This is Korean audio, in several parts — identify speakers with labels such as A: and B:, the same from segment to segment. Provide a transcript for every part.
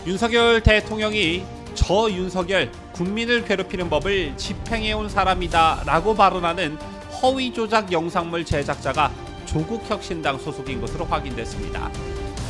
A: 윤석열 대통령이 저 윤석열 국민을 괴롭히는 법을 집행해온 사람이다 라고 발언하는 허위 조작 영상물 제작자가 조국혁신당 소속인 것으로 확인됐습니다.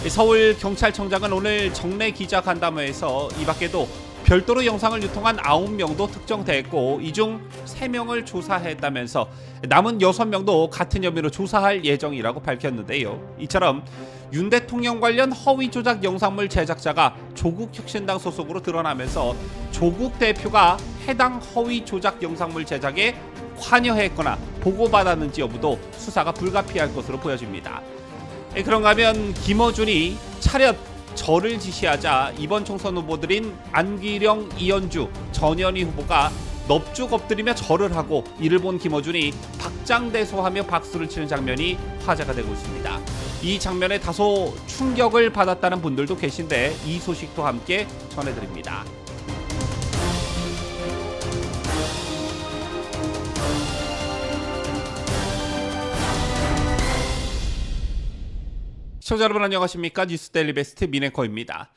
A: 서울경찰청장은 오늘 정례 기자간담회에서 이 밖에도 별도로 영상을 유통한 9명도 특정됐고 이 중 3명을 조사했다면서 남은 6명도 같은 혐의로 조사할 예정이라고 밝혔는데요. 이처럼 윤 대통령 관련 허위 조작 영상물 제작자가 조국혁신당 소속으로 드러나면서 조국 대표가 해당 허위 조작 영상물 제작에 관여했거나 보고받았는지 여부도 수사가 불가피할 것으로 보여집니다. 그런가 하면 김어준이 차렷 절을 지시하자 이번 총선 후보들인 안기령, 이현주, 전현희 후보가 넙죽 엎드리며 절을 하고 이를 본 김어준이 박장대소하며 박수를 치는 장면이 화제가 되고 있습니다. 이 장면에 다소 충격을 받았다는 분들도 계신데 이 소식도 함께 전해드립니다. 시청자 여러분 안녕하십니까? 뉴스데일리 베스트 민앵커입니다.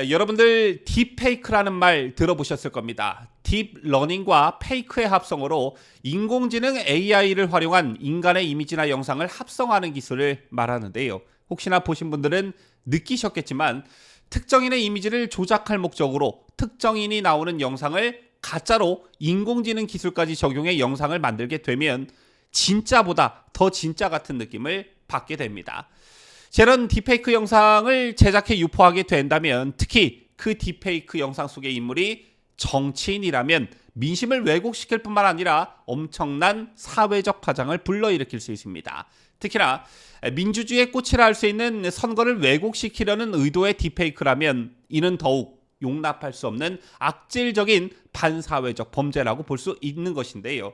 A: 여러분들 딥페이크라는 말 들어보셨을 겁니다. 딥러닝과 페이크의 합성어로 인공지능 AI를 활용한 인간의 이미지나 영상을 합성하는 기술을 말하는데요. 혹시나 보신 분들은 느끼셨겠지만 특정인의 이미지를 조작할 목적으로 특정인이 나오는 영상을 가짜로 인공지능 기술까지 적용해 영상을 만들게 되면 진짜보다 더 진짜 같은 느낌을 받게 됩니다. 저런 딥페이크 영상을 제작해 유포하게 된다면 특히 그 딥페이크 영상 속의 인물이 정치인이라면 민심을 왜곡시킬 뿐만 아니라 엄청난 사회적 파장을 불러일으킬 수 있습니다. 특히나 민주주의의 꽃이라 할 수 있는 선거를 왜곡시키려는 의도의 딥페이크라면 이는 더욱 용납할 수 없는 악질적인 반사회적 범죄라고 볼 수 있는 것인데요.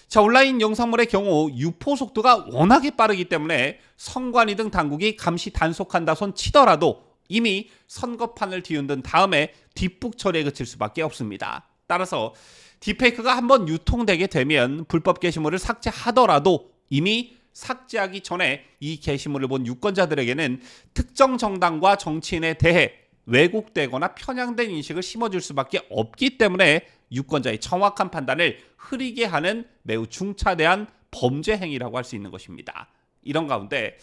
A: 자, 온라인 영상물의 경우 유포 속도가 워낙에 빠르기 때문에 선관위 등 당국이 감시 단속한다 손 치더라도 이미 선거판을 뒤흔든 다음에 뒷북 처리에 그칠 수밖에 없습니다. 따라서 딥페이크가 한번 유통되게 되면 불법 게시물을 삭제하더라도 이미 삭제하기 전에 이 게시물을 본 유권자들에게는 특정 정당과 정치인에 대해 왜곡되거나 편향된 인식을 심어줄 수밖에 없기 때문에 유권자의 정확한 판단을 흐리게 하는 매우 중차대한 범죄 행위라고 할 수 있는 것입니다. 이런 가운데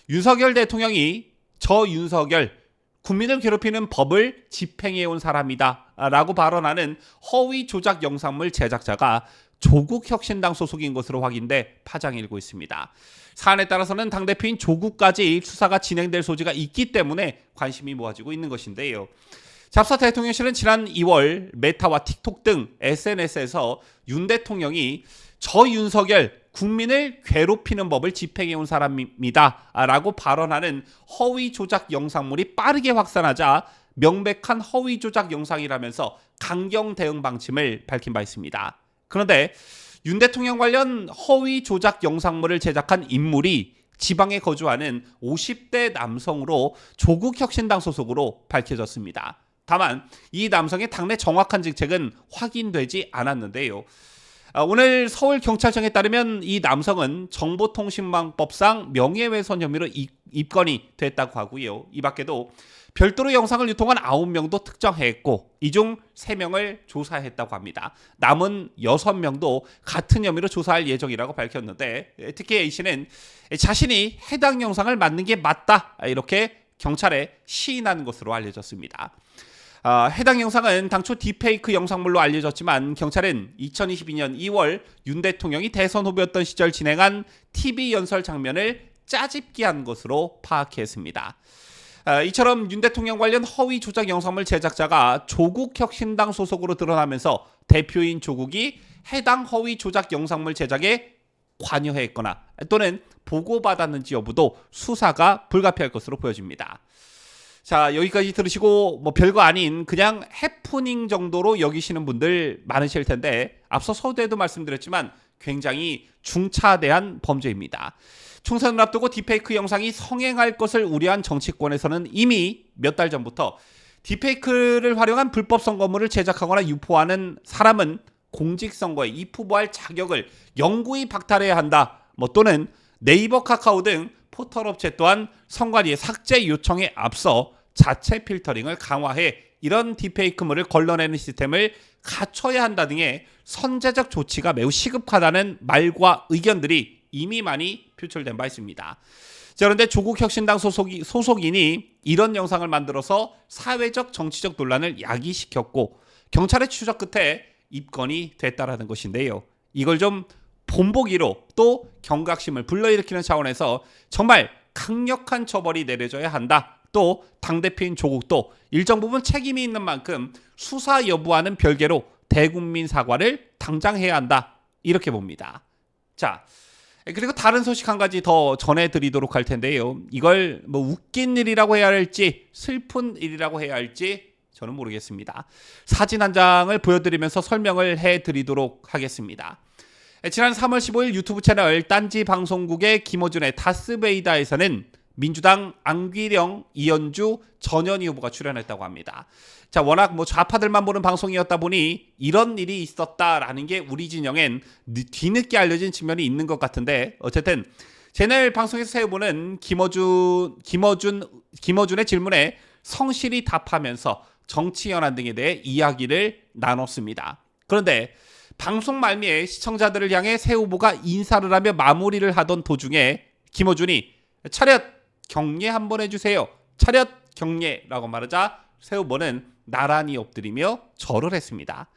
A: 윤석열 대통령이 저 윤석열 국민을 괴롭히는 법을 집행해온 사람이다 라고 발언하는 허위 조작 영상물 제작자가 조국혁신당 소속인 것으로 확인돼 파장이 일고 있습니다. 사안에 따라서는 당대표인 조국까지 수사가 진행될 소지가 있기 때문에 관심이 모아지고 있는 것인데요. 잡서 대통령실은 지난 2월 메타와 틱톡 등 SNS에서 윤 대통령이 저 윤석열 국민을 괴롭히는 법을 집행해온 사람입니다 라고 발언하는 허위 조작 영상물이 빠르게 확산하자 명백한 허위 조작 영상이라면서 강경 대응 방침을 밝힌 바 있습니다. 그런데 윤 대통령 관련 허위 조작 영상물을 제작한 인물이 지방에 거주하는 50대 남성으로 조국혁신당 소속으로 밝혀졌습니다. 다만 이 남성의 당내 정확한 직책은 확인되지 않았는데요. 오늘 서울경찰청에 따르면 이 남성은 정보통신망법상 명예훼손 혐의로 입건이 됐다고 하고요. 이 밖에도 별도로 영상을 유통한 9명도 특정했고 이 중 3명을 조사했다고 합니다. 남은 6명도 같은 혐의로 조사할 예정이라고 밝혔는데 특히 A씨는 자신이 해당 영상을 만든 게 맞다 이렇게 경찰에 시인한 것으로 알려졌습니다. 해당 영상은 당초 딥페이크 영상물로 알려졌지만 경찰은 2022년 2월 윤 대통령이 대선 후보였던 시절 진행한 TV 연설 장면을 짜집기한 것으로 파악했습니다. 이처럼 윤 대통령 관련 허위 조작 영상물 제작자가 조국혁신당 소속으로 드러나면서 대표인 조국이 해당 허위 조작 영상물 제작에 관여했거나 또는 보고받았는지 여부도 수사가 불가피할 것으로 보여집니다. 자, 여기까지 들으시고 별거 아닌 그냥 해프닝 정도로 여기시는 분들 많으실 텐데 앞서 서두에도 말씀드렸지만 굉장히 중차대한 범죄입니다. 총선을 앞두고 딥페이크 영상이 성행할 것을 우려한 정치권에서는 이미 몇 달 전부터 딥페이크를 활용한 불법 선거물을 제작하거나 유포하는 사람은 공직선거에 입후보할 자격을 영구히 박탈해야 한다. 또는 네이버, 카카오 등 포털업체 또한 선관위의 삭제 요청에 앞서 자체 필터링을 강화해 이런 딥페이크물을 걸러내는 시스템을 갖춰야 한다 등의 선제적 조치가 매우 시급하다는 말과 의견들이 이미 많이 표출된 바 있습니다. 자, 그런데 조국혁신당 소속인이 이런 영상을 만들어서 사회적 정치적 논란을 야기시켰고 경찰의 추적 끝에 입건이 됐다라는 것인데요. 이걸 좀 본보기로 또 경각심을 불러일으키는 차원에서 정말 강력한 처벌이 내려져야 한다. 또 당대표인 조국도 일정 부분 책임이 있는 만큼 수사 여부와는 별개로 대국민 사과를 당장 해야 한다. 이렇게 봅니다. 자, 그리고 다른 소식 한 가지 더 전해드리도록 할 텐데요. 이걸 뭐 웃긴 일이라고 해야 할지 슬픈 일이라고 해야 할지 저는 모르겠습니다. 사진 한 장을 보여드리면서 설명을 해드리도록 하겠습니다. 지난 3월 15일 유튜브 채널 딴지 방송국의 김어준의 다스베이다에서는 민주당 안기령, 이현주, 전현희 후보가 출연했다고 합니다. 자, 워낙 뭐 좌파들만 보는 방송이었다 보니 이런 일이 있었다라는 게 우리 진영엔 뒤늦게 알려진 측면이 있는 것 같은데 어쨌든 채널 방송에서 새 후보는 김어준의 질문에 성실히 답하면서 정치 현안 등에 대해 이야기를 나눴습니다. 그런데 방송 말미에 시청자들을 향해 새 후보가 인사를 하며 마무리를 하던 도중에 김어준이 차렷 경례 한번 해주세요. 차렷 경례라고 말하자 새 후보는 나란히 엎드리며 절을 했습니다.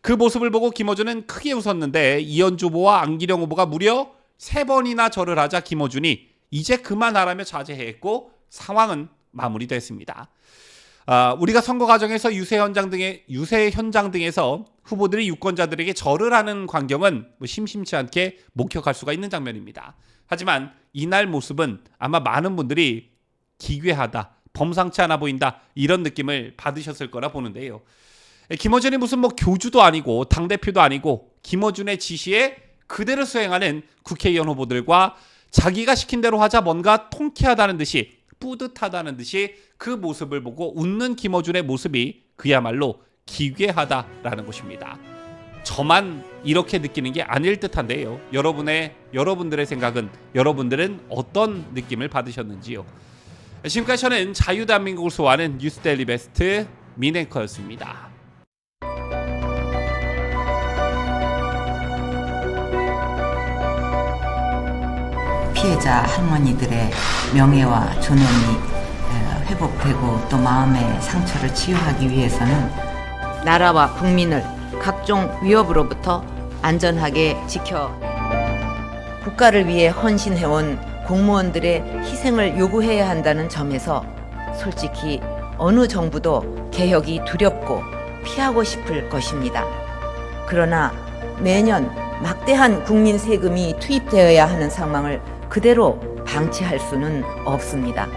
A: 그 모습을 보고 김어준은 크게 웃었는데 이현주 후보와 안기령 후보가 무려 3번이나 절을 하자 김어준이 이제 그만하라며 자제했고 상황은 마무리됐습니다. 우리가 선거 과정에서 유세 현장 등에서 후보들이 유권자들에게 절을 하는 광경은 심심치 않게 목격할 수가 있는 장면입니다. 하지만 이날 모습은 아마 많은 분들이 기괴하다, 범상치 않아 보인다 이런 느낌을 받으셨을 거라 보는데요. 김어준이 무슨 뭐 교주도 아니고 당대표도 아니고 김어준의 지시에 그대로 수행하는 국회의원 후보들과 자기가 시킨 대로 하자 뭔가 통쾌하다는 듯이 뿌듯하다는 듯이 그 모습을 보고 웃는 김어준의 모습이 그야말로 기괴하다라는 것입니다. 저만 이렇게 느끼는 게 아닐 듯한데요. 여러분들의 생각은 여러분들은 어떤 느낌을 받으셨는지요? 지금까지 저는 자유대한민국을 소화하는 뉴스데일리 베스트 민앵커였습니다.
B: 피해자 할머니들의 명예와 존엄이 회복되고 또 마음의 상처를 치유하기 위해서는
C: 나라와 국민을 각종 위협으로부터 안전하게 지켜 국가를 위해 헌신해온 공무원들의 희생을 요구해야 한다는 점에서 솔직히 어느 정부도 개혁이 두렵고 피하고 싶을 것입니다. 그러나 매년 막대한 국민 세금이 투입되어야 하는 상황을 그대로 방치할 수는 없습니다.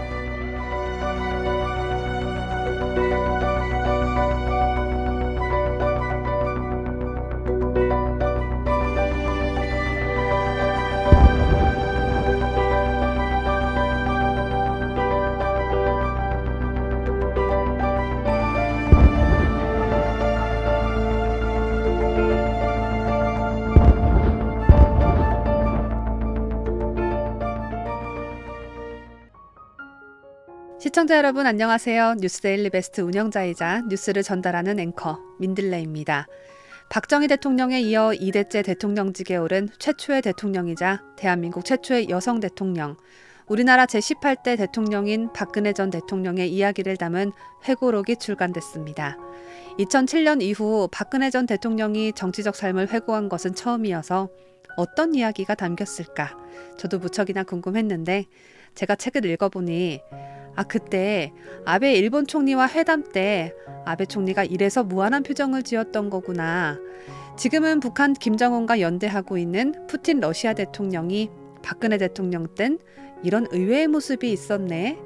D: 시청자 여러분 안녕하세요. 뉴스데일리 베스트 운영자이자 뉴스를 전달하는 앵커 민들레입니다. 박정희 대통령에 이어 2대째 대통령직에 오른 최초의 대통령이자 대한민국 최초의 여성 대통령, 우리나라 제18대 대통령인 박근혜 전 대통령의 이야기를 담은 회고록이 출간됐습니다. 2007년 이후 박근혜 전 대통령이 정치적 삶을 회고한 것은 처음이어서 어떤 이야기가 담겼을까 저도 무척이나 궁금했는데 제가 책을 읽어보니 그때 아베 일본 총리와 회담 때 아베 총리가 이래서 무한한 표정을 지었던 거구나. 지금은 북한 김정은과 연대하고 있는 푸틴 러시아 대통령이 박근혜 대통령 땐 이런 의외의 모습이 있었네.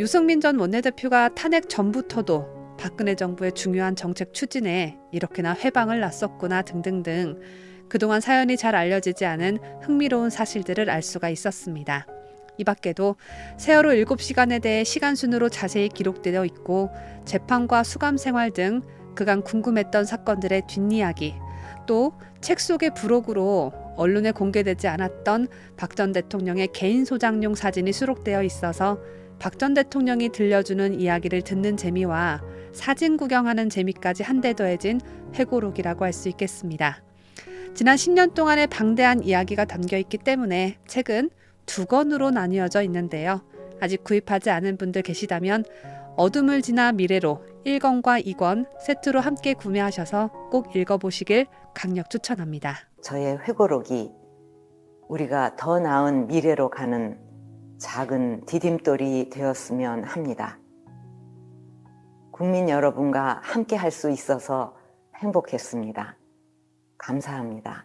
D: 유승민 전 원내대표가 탄핵 전부터도 박근혜 정부의 중요한 정책 추진에 이렇게나 회방을 놨었구나 등등등 그동안 사연이 잘 알려지지 않은 흥미로운 사실들을 알 수가 있었습니다. 이 밖에도 세월호 7시간에 대해 시간순으로 자세히 기록되어 있고 재판과 수감 생활 등 그간 궁금했던 사건들의 뒷이야기, 또 책 속의 부록으로 언론에 공개되지 않았던 박 전 대통령의 개인 소장용 사진이 수록되어 있어서 박 전 대통령이 들려주는 이야기를 듣는 재미와 사진 구경하는 재미까지 한데 더해진 회고록이라고 할 수 있겠습니다. 지난 10년 동안의 방대한 이야기가 담겨 있기 때문에 책은 2권으로 나뉘어져 있는데요. 아직 구입하지 않은 분들 계시다면 어둠을 지나 미래로 1권과 2권 세트로 함께 구매하셔서 꼭 읽어보시길 강력 추천합니다.
B: 저의 회고록이 우리가 더 나은 미래로 가는 작은 디딤돌이 되었으면 합니다. 국민 여러분과 함께 할 수 있어서 행복했습니다. 감사합니다.